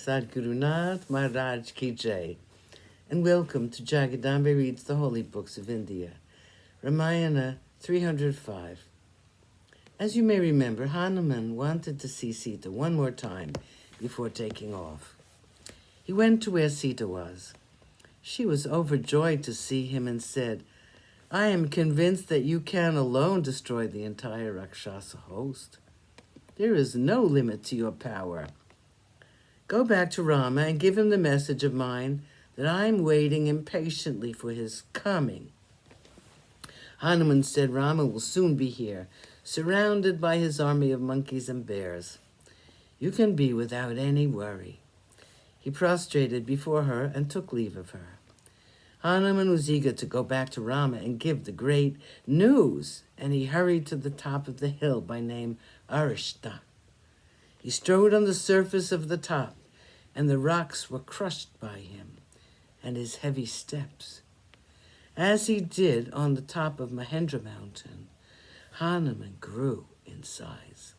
Sadgurunath Maharaj Ki Jai, and welcome to Jagadambe Reads the Holy Books of India, Ramayana 305. As you may remember, Hanuman wanted to see Sita one more time before taking off. He went to where Sita was. She was overjoyed to see him and said, "I am convinced that you can alone destroy the entire Rakshasa host. There is no limit to your power. Go back to Rama and give him the message of mine that I'm waiting impatiently for his coming." Hanuman said Rama will soon be here, surrounded by his army of monkeys and bears. You can be without any worry. He prostrated before her and took leave of her. Hanuman was eager to go back to Rama and give the great news, and he hurried to the top of the hill by name Arishta. He strode on the surface of the top, and the rocks were crushed by him and his heavy steps. As he did on the top of Mahendra mountain, Hanuman grew in size.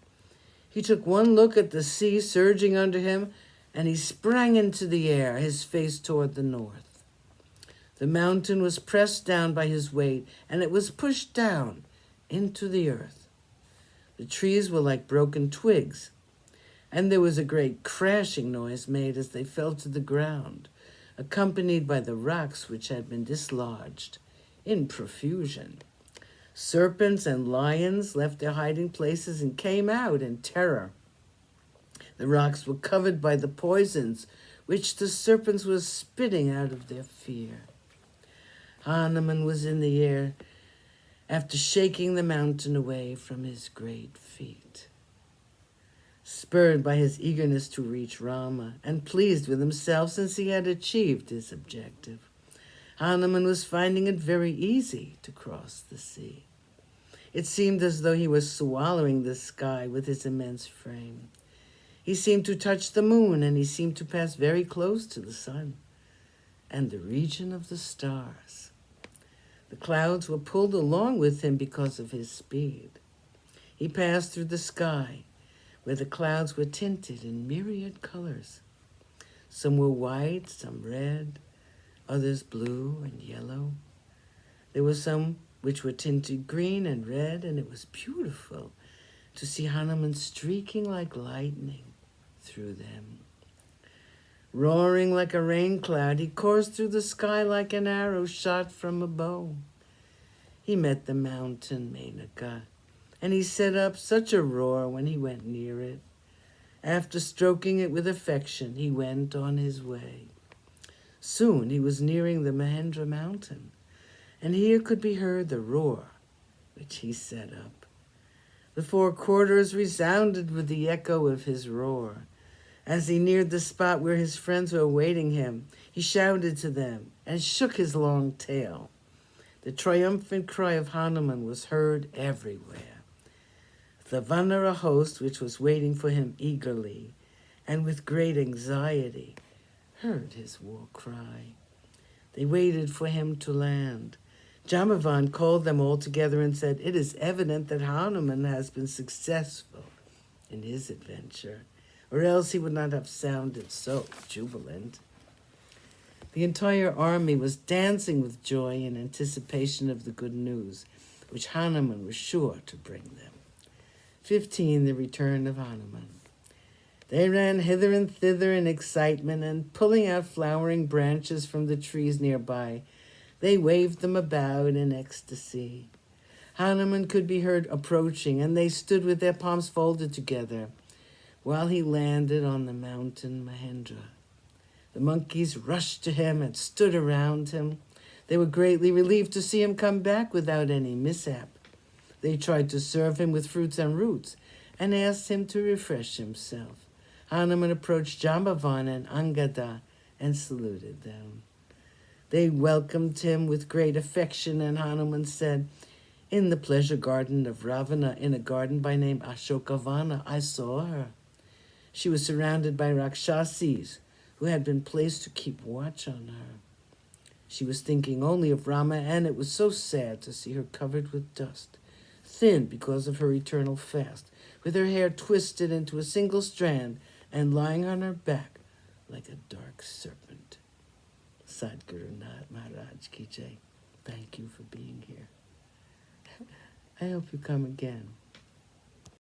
He took one look at the sea surging under him, and he sprang into the air, his face toward the north. The mountain was pressed down by his weight, and it was pushed down into the earth. The trees were like broken twigs, and there was a great crashing noise made as they fell to the ground, accompanied by the rocks which had been dislodged in profusion. Serpents and lions left their hiding places and came out in terror. The rocks were covered by the poisons which the serpents were spitting out of their fear. Hanuman was in the air after shaking the mountain away from his great feet. Spurred by his eagerness to reach Rama and pleased with himself since he had achieved his objective, Hanuman was finding it very easy to cross the sea. It seemed as though he was swallowing the sky with his immense frame. He seemed to touch the moon, and he seemed to pass very close to the sun and the region of the stars. The clouds were pulled along with him because of his speed. He passed through the sky, where the clouds were tinted in myriad colors. Some were white, some red, others blue and yellow. There were some which were tinted green and red, and it was beautiful to see Hanuman streaking like lightning through them. Roaring like a rain cloud, he coursed through the sky like an arrow shot from a bow. He met the mountain Menaka, and he set up such a roar when he went near it. After stroking it with affection, he went on his way. Soon he was nearing the Mahendra mountain, and here could be heard the roar which he set up. The four quarters resounded with the echo of his roar. As he neared the spot where his friends were awaiting him, he shouted to them and shook his long tail. The triumphant cry of Hanuman was heard everywhere. The Vanara host, which was waiting for him eagerly and with great anxiety, heard his war cry. They waited for him to land. Jambavan called them all together and said, "It is evident that Hanuman has been successful in his adventure, or else he would not have sounded so jubilant." The entire army was dancing with joy in anticipation of the good news, which Hanuman was sure to bring them. 15. The return of Hanuman. They ran hither and thither in excitement, and pulling out flowering branches from the trees nearby, they waved them about in ecstasy. Hanuman could be heard approaching, and they stood with their palms folded together while he landed on the mountain Mahendra. The monkeys rushed to him and stood around him. They were greatly relieved to see him come back without any mishap. They tried to serve him with fruits and roots and asked him to refresh himself. Hanuman approached Jambavan and Angada and saluted them. They welcomed him with great affection, and Hanuman said, "In the pleasure garden of Ravana, in a garden by name Ashokavana, I saw her. She was surrounded by Rakshasis who had been placed to keep watch on her. She was thinking only of Rama, and it was so sad to see her covered with dust, thin because of her eternal fast, with her hair twisted into a single strand and lying on her back like a dark serpent. Sadhguru Maharaj Ki Jai. Thank you for being here. I hope you come again.